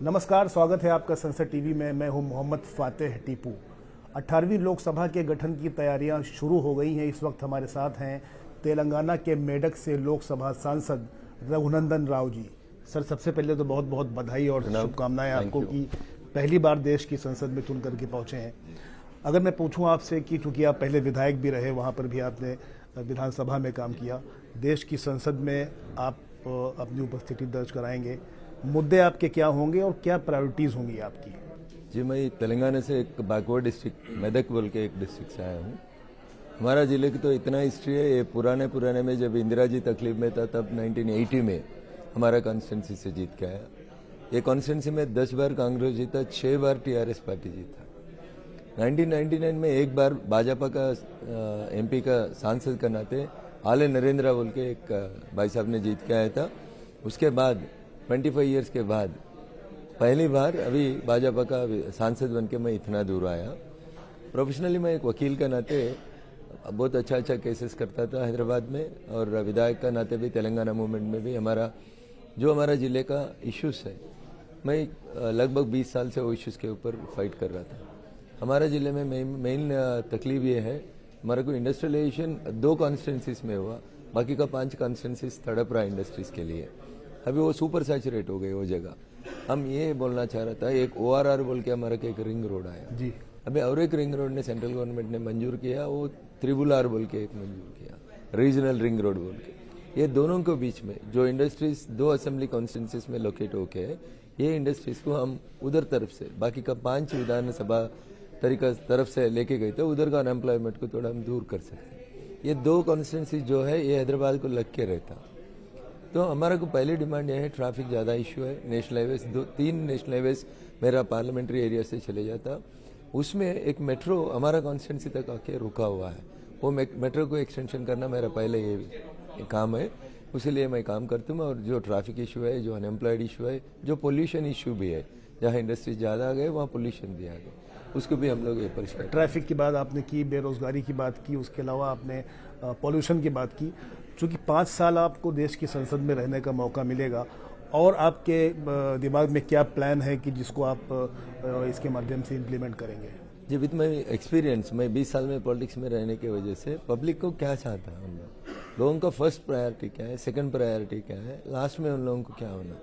नमस्कार, स्वागत है आपका संसद टीवी में। मैं हूं मोहम्मद फातेह टीपू। 18वीं लोकसभा के गठन की तैयारियां शुरू हो गई हैं। इस वक्त हमारे साथ हैं तेलंगाना के मेडक से लोकसभा सांसद रघुनंदन राव जी। सर, सबसे पहले तो बहुत बहुत बधाई और शुभकामनाएं आपको कि पहली बार देश की संसद में चुन करके पहुंचे हैं। अगर मैं पूछूं आपसे कि चूंकि आप पहले विधायक भी रहे, वहां पर भी आपने विधानसभा में काम किया, देश की संसद में आप अपनी उपस्थिति दर्ज कराएंगे, मुद्दे आपके क्या होंगे और क्या प्रायोरिटीज होंगी आपकी? जी, मैं तेलंगाना से एक बैकवर्ड डिस्ट्रिक्ट मेदक बोल के एक डिस्ट्रिक्ट से आया हूँ। हमारा जिले की तो इतना हिस्ट्री है, ये पुराने में जब इंदिरा जी तकलीफ में था तब 1980 में हमारा कॉन्स्टिट्यूंसी से जीत के आया। ये कॉन्स्टिट्यूंसी में 10 बार कांग्रेस जीता, 6 बार टीआरएस पार्टी जीता। 1999 में एक बार भाजपा का एमपी का सांसद का नाते आले नरेंद्र बोल के एक भाई साहब ने जीत के आया था। उसके बाद 25 ईयर्स के बाद पहली बार अभी भाजपा का सांसद बनके मैं इतना दूर आया। प्रोफेशनली मैं एक वकील का नाते बहुत अच्छा केसेस करता था हैदराबाद में, और विधायक का नाते भी तेलंगाना मूवमेंट में भी हमारा जिले का इश्यूज है, मैं लगभग 20 साल से वो इश्यूज के ऊपर फाइट कर रहा था। हमारा जिले में मेन तकलीफ ये है, हमारे को इंडस्ट्रियलाइजेशन 2 कॉन्स्टिट्यूंसीज में हुआ, बाकी का 5 कॉन्स्टिट्यूंसीज तड़प रहा इंडस्ट्रीज के लिए। अभी वो सुपर सैचुरेट हो गई वो जगह। हम ये बोलना चाह रहा था, एक ORR बोल के हमारा एक रिंग रोड आया जी। अभी और एक रिंग रोड ने सेंट्रल गवर्नमेंट ने मंजूर किया, वो RRR बोल के एक मंजूर किया, रीजनल रिंग रोड बोल के। ये दोनों के बीच में जो इंडस्ट्रीज 2 असेंबली कॉन्स्टिट्यूंसीज में लोकेट होके है, ये इंडस्ट्रीज को हम उधर तरफ से, बाकी का 5 विधानसभा तरफ से लेके गए थे, उधर का अनएम्प्लॉयमेंट को थोड़ा हम दूर कर सकते हैं। ये 2 कॉन्स्टिट्यूंसी जो है ये हैदराबाद को लग के रहता। तो हमारा को पहली डिमांड यह है, ट्रैफिक ज़्यादा इशू है। नेशनल हाईवेज 3 नेशनल हाईवेज मेरा पार्लियामेंट्री एरिया से चले जाता, उसमें एक मेट्रो हमारा कॉन्स्टिट्यूंसी तक आके रुका हुआ है। वो मेट्रो को एक्सटेंशन करना मेरा पहले ये काम है, उसी लिए मैं काम करता हूँ। और जो ट्रैफिक इशू है, जो अनएम्प्लॉयड इशू है, जो पोल्यूशन इशू भी है, जहाँ इंडस्ट्री ज़्यादा आ गए वहाँ पोल्यूशन भी आ गए, उसको भी हम लोग ये परिष्कार। ट्रैफिक की बात आपने की, बेरोजगारी की बात की, उसके अलावा आपने पॉल्यूशन की बात की। चूँकि 5 साल आपको देश की संसद में रहने का मौका मिलेगा, और आपके दिमाग में क्या प्लान है कि जिसको आप इसके माध्यम से इम्प्लीमेंट करेंगे? जी, विद माई एक्सपीरियंस, मैं 20 साल में पॉलिटिक्स में रहने की वजह से पब्लिक को क्या चाहता है, हम लोगों का फर्स्ट प्रायोरिटी क्या है, सेकंड प्रायोरिटी क्या है, लास्ट में उन लोगों को क्या होना,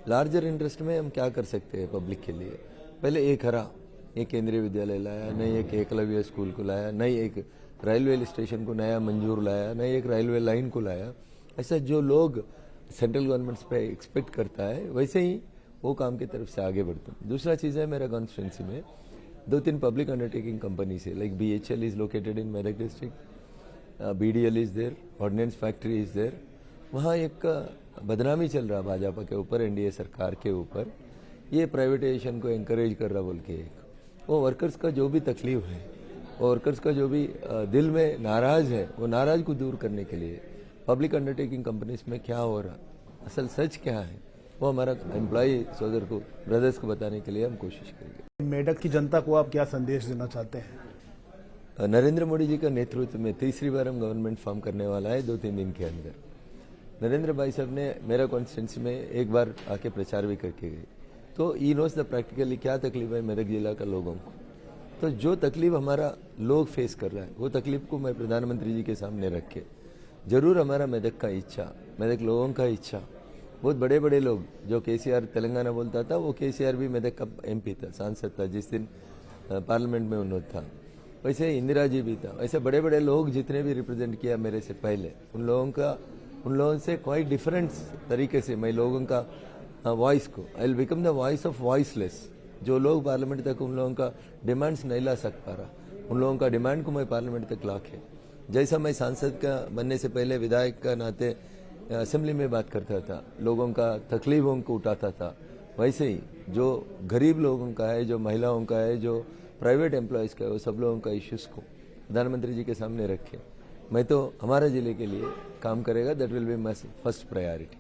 लार्जर इंटरेस्ट में हम क्या कर सकते हैं पब्लिक के लिए। पहले एक ये केंद्रीय विद्यालय लाया, नई एक एकलव्य स्कूल को लाया, नई एक रेलवे स्टेशन को नया मंजूर लाया, नई एक रेलवे लाइन को लाया। ऐसा जो लोग सेंट्रल गवर्नमेंट पे एक्सपेक्ट करता है, वैसे ही वो काम की तरफ से आगे बढ़ता हूँ। दूसरा चीज़ है, मेरा कॉन्स्टिट्यूंसी में 2-3 पब्लिक अंडरटेकिंग कंपनी है, like BHEL is located in Medak district, BDL is there, ordnance factory is there. वहाँ एक बदनामी चल रहा भाजपा के ऊपर, NDA सरकार के ऊपर, ये प्राइवेटाइजेशन को एंकरेज कर रहा बोल के। वो वर्कर्स का जो भी तकलीफ है, वो वर्कर्स का जो भी दिल में नाराज है, वो नाराज को दूर करने के लिए पब्लिक अंडरटेकिंग कंपनीज में क्या हो रहा, असल सच क्या है, वो हमारा एम्प्लॉय सोदर को, ब्रदर्स को बताने के लिए हम कोशिश करेंगे। मेडक की जनता को आप क्या संदेश देना चाहते हैं? नरेंद्र मोदी जी का नेतृत्व में तीसरी बार हम गवर्नमेंट फॉर्म करने वाला है 2-3 दिन के अंदर। नरेंद्र भाई साहब ने मेरा कॉन्स्टिट्यूंसी में एक बार आके प्रचार भी करके गए, तो ई नोस द प्रैक्टिकली क्या तकलीफ है मेदक जिला का लोगों को। तो जो तकलीफ हमारा लोग फेस कर रहा है, वो तकलीफ को मैं प्रधानमंत्री जी के सामने रख के, जरूर हमारा मेदक का इच्छा, मेदक लोगों का इच्छा, बहुत बड़े बड़े लोग, जो KCR तेलंगाना बोलता था, वो KCR भी मेदक का MP था, सांसद था, जिस दिन पार्लियामेंट में उन्होंने था। वैसे इंदिरा जी भी था। ऐसे बड़े बड़े लोग जितने भी रिप्रेजेंट किया मेरे से पहले, उन लोगों से कोई डिफरेंट तरीके से मैं लोगों का वॉइस को, I will become the voice of voiceless. जो लोग पार्लियामेंट तक उन लोगों का डिमांड्स नहीं ला सक पा रहा, उन लोगों का डिमांड को मैं पार्लियामेंट तक ला के, जैसा मैं सांसद का बनने से पहले विधायक का नाते असेंबली में बात करता था, लोगों का तकलीफों को उठाता था, वैसे ही जो गरीब लोगों का है, जो महिलाओं का है, जो प्राइवेट एम्प्लॉयज़ का है, वो सब लोगों का इश्यूज़ को प्रधानमंत्री जी के सामने रखे मैं तो हमारे जिले के लिए काम करेगा। That will be my first priority.